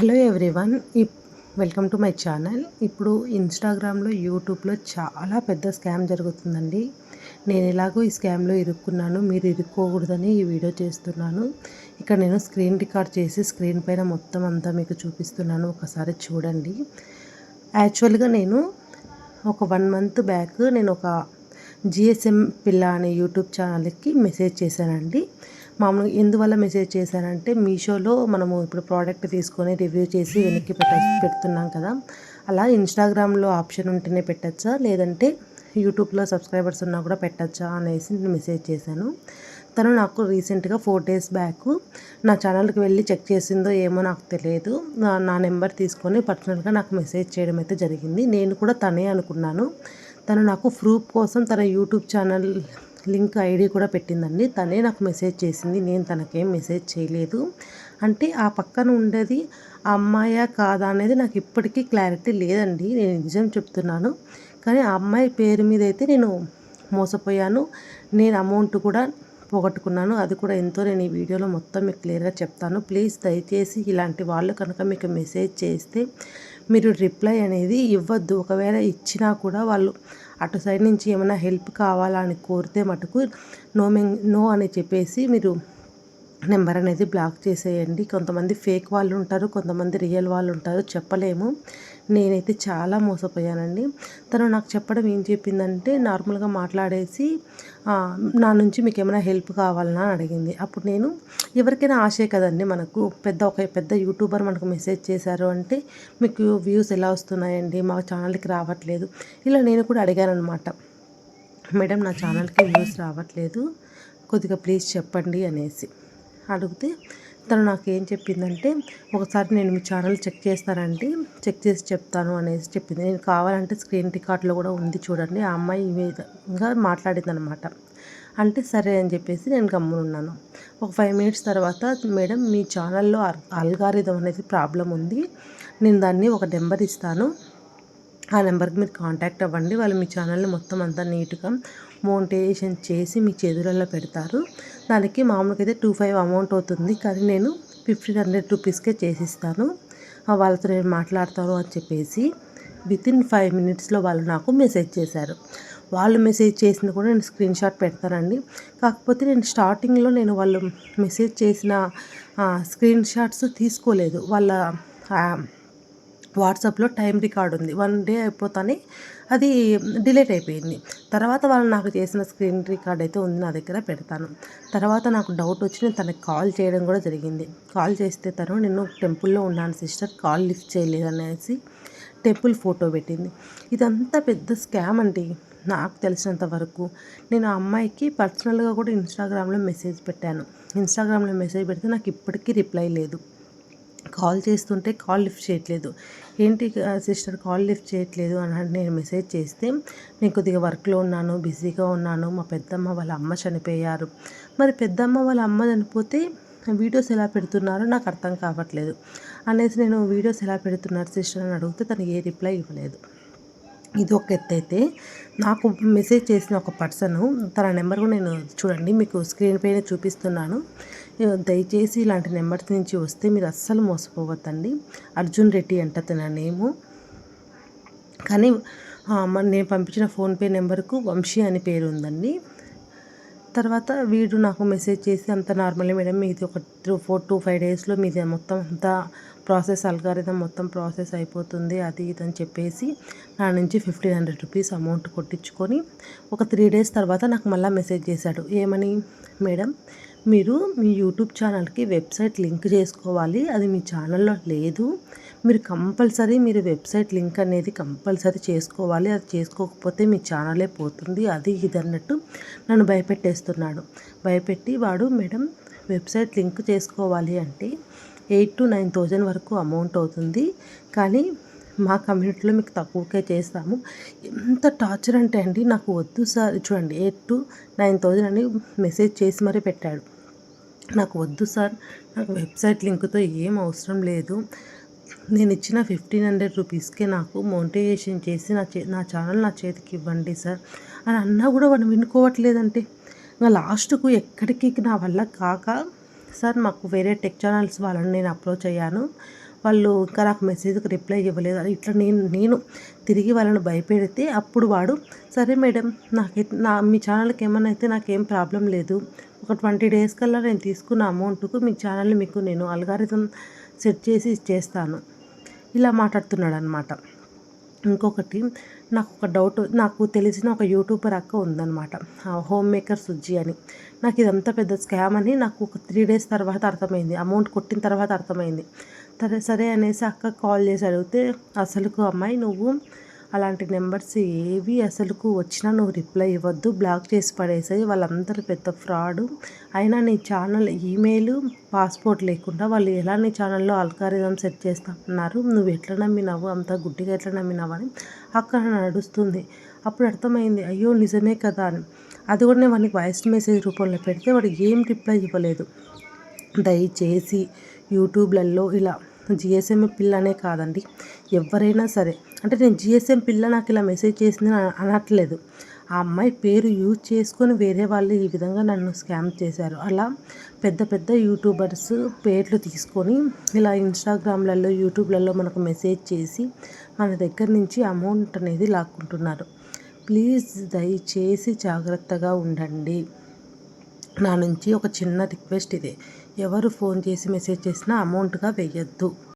Hello everyone, welcome to my channel. ఇప్పుడు ఇన్స్టాగ్రామ్లో, యూట్యూబ్లో చాలా పెద్ద స్కామ్ జరుగుతుందండి. నేను ఎలాగో ఈ స్కామ్లో ఇరుక్కున్నాను, మీరు ఇరుక్కోకూడదని ఈ వీడియో చేస్తున్నాను. ఇక్కడ నేను స్క్రీన్ రికార్డ్ చేసి స్క్రీన్ పైన మొత్తం అంతా మీకు చూపిస్తున్నాను, ఒకసారి చూడండి. యాక్చువల్గా నేను ఒక 1 మంత్ బ్యాక్ నేను ఒక జిఎస్ఎం పిల్ల అనే యూట్యూబ్ ఛానల్కి మెసేజ్ చేశానండి. మామూలుగా ఎందువల్ల మెసేజ్ చేశానంటే, మీషోలో మనము ఇప్పుడు ప్రోడక్ట్ తీసుకొని రివ్యూ చేసి వెనక్కి పెడుతున్నాం కదా, అలా ఇన్స్టాగ్రామ్లో ఆప్షన్ ఉంటేనే పెట్టచ్చా, లేదంటే యూట్యూబ్లో సబ్స్క్రైబర్స్ ఉన్నా కూడా పెట్టచ్చా అనేసి నేను మెసేజ్ చేశాను. తను నాకు రీసెంట్గా 4 days బ్యాక్ నా ఛానల్కి వెళ్ళి చెక్ చేసిందో ఏమో నాకు తెలియదు, నా నెంబర్ తీసుకొని పర్సనల్గా నాకు మెసేజ్ చేయడం అయితే జరిగింది. నేను కూడా తనే అనుకున్నాను. తను నాకు ప్రూఫ్ కోసం తన యూట్యూబ్ ఛానల్ లింక్ ఐడి కూడా పెట్టిందండి. తనే నాకు మెసేజ్ చేసింది, నేను తనకేం మెసేజ్ చేయలేదు. అంటే ఆ పక్కన ఉండేది ఆ అమ్మాయా కాదా అనేది నాకు ఇప్పటికీ క్లారిటీ లేదండి, నేను నిజం చెప్తున్నాను. కానీ ఆ అమ్మాయి పేరు మీద అయితే నేను మోసపోయాను. నేను అమౌంట్ కూడా పోగొట్టుకున్నాను. అది కూడా ఎంతో నేను ఈ వీడియోలో మొత్తం మీకు క్లియర్గా చెప్తాను. ప్లీజ్ దయచేసి ఇలాంటి వాళ్ళు కనుక మీకు మెసేజ్ చేస్తే మీరు రిప్లై అనేది ఇవ్వద్దు. ఒకవేళ ఇచ్చినా కూడా వాళ్ళు అటు సైడ్ నుంచి ఏమైనా హెల్ప్ కావాలా అని కోరితే మటుకు నో అని చెప్పేసి మీరు నెంబర్ అనేది బ్లాక్ చేసేయండి. కొంతమంది ఫేక్ వాళ్ళు ఉంటారు, కొంతమంది రియల్ వాళ్ళు ఉంటారు, చెప్పలేము. నేనైతే చాలా మోసపోయానండి. తను నాకు చెప్పడం ఏం చెప్పిందంటే, నార్మల్గా మాట్లాడేసి నా నుంచి మీకు ఏమైనా హెల్ప్ కావాలన్నా అని అడిగింది. అప్పుడు నేను, ఎవరికైనా ఆశే కదండి మనకు, ఒక పెద్ద యూట్యూబర్ మనకు మెసేజ్ చేశారు అంటే, మీకు వ్యూస్ ఎలా వస్తున్నాయండి, మా ఛానల్కి రావట్లేదు, ఇలా నేను కూడా అడిగాను అనమాట. మేడం, నా ఛానల్కి వ్యూస్ రావట్లేదు, కొద్దిగా ప్లీజ్ చెప్పండి అనేసి అడిగితే, తను నాకు ఏం చెప్పిందంటే, ఒకసారి నేను మీ ఛానల్ చెక్ చేస్తానండి, చెక్ చేసి చెప్తాను అనేసి చెప్పింది. నేను కావాలంటే స్క్రీన్ రికార్డ్లో కూడా ఉంది చూడండి. ఆ అమ్మాయి ఈ విధంగా మాట్లాడిందనమాట. అంటే సరే అని చెప్పేసి నేను గమ్మునున్నాను. ఒక 5 minutes తర్వాత, మేడం మీ ఛానల్లో అల్గారిథం అనేది ప్రాబ్లం ఉంది, నేను దాన్ని ఒక నెంబర్ ఇస్తాను, ఆ నెంబర్కి మీరు కాంటాక్ట్ అవ్వండి, వాళ్ళు మీ ఛానల్ని మొత్తం అంతా నీట్గా మోనిటైజేషన్ చేసి మీ చేతులలో పెడతారు. దానికి మామూలుగా అయితే 25 అమౌంట్ అవుతుంది, కానీ నేను 1500 రూపీస్కే చేసిస్తాను, వాళ్ళతో నేను మాట్లాడతాను అని చెప్పేసి వితిన్ 5 minutesలో వాళ్ళు నాకు మెసేజ్ చేశారు. వాళ్ళు మెసేజ్ చేసింది కూడా నేను స్క్రీన్ షాట్ పెడతానండి. కాకపోతే నేను స్టార్టింగ్లో వాళ్ళు మెసేజ్ చేసిన స్క్రీన్ షాట్స్ తీసుకోలేదు. వాళ్ళ వాట్సాప్లో టైం రికార్డ్ ఉంది, 1 day అయిపోతానే అది డిలీట్ అయిపోయింది. తర్వాత వాళ్ళు నాకు చేసిన స్క్రీన్ రికార్డ్ అయితే ఉంది, నా దగ్గర పెడతాను. తర్వాత నాకు డౌట్ వచ్చి నేను తనకి కాల్ చేయడం కూడా జరిగింది. కాల్ చేస్తే తను, నేను టెంపుల్లో ఉన్నాను సిస్టర్, కాల్ లిఫ్ట్ చేయలేదు అనేసి టెంపుల్ ఫోటో పెట్టింది. ఇదంతా పెద్ద స్కామ్ అండి నాకు తెలిసినంత వరకు. నేను ఆ అమ్మాయికి పర్సనల్గా కూడా ఇన్స్టాగ్రామ్లో మెసేజ్ పెట్టాను. ఇన్స్టాగ్రామ్లో మెసేజ్ పెడితే నాకు ఇప్పటికీ రిప్లై లేదు. కాల్ చేస్తుంటే కాల్ లిఫ్ట్ చేయట్లేదు. ఏంటి సిస్టర్ కాల్ లిఫ్ట్ చేయట్లేదు అని నేను మెసేజ్ చేస్తే, నేను కొద్దిగా వర్క్లో ఉన్నాను, బిజీగా ఉన్నాను, మా పెద్దమ్మ వాళ్ళ అమ్మ చనిపోయారు, మరి పెద్దమ్మ వాళ్ళ అమ్మ చనిపోతే వీడియోస్ ఎలా పెడుతున్నారో నాకు అర్థం కావట్లేదు అనేసి, నేను వీడియోస్ ఎలా పెడుతున్నారు సిస్టర్ అని అడిగితే తను ఏ రిప్లై ఇవ్వలేదు. ఇది ఒక ఎత్తు అయితే, నాకు మెసేజ్ చేసిన ఒక పర్సను, తన నెంబర్ కూడా నేను చూడండి మీకు స్క్రీన్ పైన చూపిస్తున్నాను. దయచేసి ఇలాంటి నెంబర్స్ నుంచి వస్తే మీరు అస్సలు మోసపోవద్దండి. అర్జున్ రెడ్డి అంట తన నేము. కానీ నేను పంపించిన ఫోన్పే నెంబర్కు వంశీ అని పేరు ఉందండి. తర్వాత వీడు నాకు మెసేజ్ చేసి, అంత నార్మల్లీ మేడం మీది ఒక 4-5 daysలో మీది మొత్తం అంతా ప్రాసెస్, అల్గారిథం మొత్తం ప్రాసెస్ అయిపోతుంది, అది ఇది అని చెప్పేసి నా నుంచి 1500 రూపీస్ అమౌంట్ కొట్టించుకొని ఒక 3 days తర్వాత నాకు మళ్ళీ మెసేజ్ చేశాడు. ఏమని, మేడం మీరు మీ యూట్యూబ్ ఛానల్కి వెబ్సైట్ లింక్ చేసుకోవాలి, అది మీ ఛానల్లో లేదు, మీరు కంపల్సరీ వెబ్సైట్ లింక్ అనేది కంపల్సరీ చేసుకోవాలి, అది చేసుకోకపోతే మీ ఛానలే పోతుంది, అది ఇది అన్నట్టు నన్ను భయపెట్టేస్తున్నాడు. భయపెట్టి వాడు, మేడం వెబ్సైట్ లింక్ చేసుకోవాలి అంటే 8,000 to 9,000 వరకు అమౌంట్ అవుతుంది, కానీ మా కమ్యూనిటీలో మీకు తక్కువకే చేస్తాము. ఎంత టార్చర్ అంటే అండి, నాకు వద్దు సార్, చూడండి 8,000 to 9,000 అని మెసేజ్ చేసి మరీ పెట్టాడు. నాకు వద్దు సార్, నాకు వెబ్సైట్ లింక్తో ఏం అవసరం లేదు, నేను ఇచ్చిన 1500 రూపీస్కే నాకు మోనిటైజేషన్ చేసి నా ఛానల్ నా చేతికి ఇవ్వండి సార్ అని అన్నా కూడా వాడు వినుకోవట్లేదంటే, ఇంకా లాస్ట్కు ఎక్కడికి నా వల్ల కాక, సార్ మాకు వేరే టెక్ ఛానల్స్ వాళ్ళని నేను అప్రోచ్ అయ్యాను, వాళ్ళు ఇంకా నాకు మెసేజ్కి రిప్లై ఇవ్వలేదు అని ఇట్లా నేను తిరిగి వాళ్ళని భయపెడితే అప్పుడు వాడు సరే మేడం మీ ఛానల్కి ఏమన్నా అయితే నాకేం ప్రాబ్లం లేదు, ఒక 20 డేస్ కల్లా నేను తీసుకున్న అమౌంట్కు మీ ఛానల్ని మీకు నేను అల్గారిథం సెట్ చేసి ఇచ్చేస్తాను, ఇలా మాట్లాడుతున్నాడు అనమాట. ఇంకొకటి నాకు ఒక డౌట్, నాకు తెలిసిన ఒక యూట్యూబర్ అక్క ఉందన్నమాట, హోమ్ మేకర్ సుజ్జి అని. నాకు ఇదంతా పెద్ద స్కామ్ అని నాకు ఒక 3 డేస్ తర్వాత అర్థమైంది, అమౌంట్ కొట్టిన తర్వాత అర్థమైంది. సరే అనేసి అక్క కాల్ చేసి అడిగితే అసలుకు అమ్మాయి నువ్వు అలాంటి నెంబర్స్ ఏవి అసలుకు వచ్చినా నువ్వు రిప్లై ఇవ్వద్దు, బ్లాక్ చేసి పడేసాయి, వాళ్ళందరూ పెద్ద ఫ్రాడు. అయినా నీ ఛానల్ ఈమెయిల్ పాస్పోర్ట్ లేకుండా వాళ్ళు ఎలా నీ ఛానల్లో అల్గారిథం సెట్ చేస్తున్నారు, నువ్వు ఎట్లా నమ్మినావు, అంత గుడ్డిగా ఎట్లా నమ్మినావు అని అక్కడ నడుస్తుంది. అప్పుడు అర్థమైంది అయ్యో నిజమే కదా అని. అది కూడా నేను వానికి వాయిస్ మెసేజ్ రూపంలో పెడితే వాడు ఏం రిప్లై ఇవ్వలేదు. దయచేసి యూట్యూబ్లలో ఇలా జిఎస్ఎం పిల్లనే కాదండి, ఎవరైనా సరే, అంటే నేను జిఎస్ఎం పిల్ల నాకు ఇలా మెసేజ్ చేసింది అనట్లేదు, ఆ అమ్మాయి పేరు యూజ్ చేసుకొని వేరే వాళ్ళు ఈ విధంగా నన్ను స్కామ్ చేశారు. అలా పెద్ద పెద్ద యూట్యూబర్స్ పేర్లు తీసుకొని ఇలా ఇన్స్టాగ్రామ్లలో యూట్యూబ్లలో మనకు మెసేజ్ చేసి మన దగ్గర నుంచి అమౌంట్ అనేది లాక్కుంటున్నారు. ప్లీజ్ దయచేసి జాగ్రత్తగా ఉండండి. నా నుంచి ఒక చిన్న రిక్వెస్ట్ ఇదే, ఎవరు ఫోన్ చేసి మెసేజ్ చేసినా అమౌంట్గా వేయద్దు.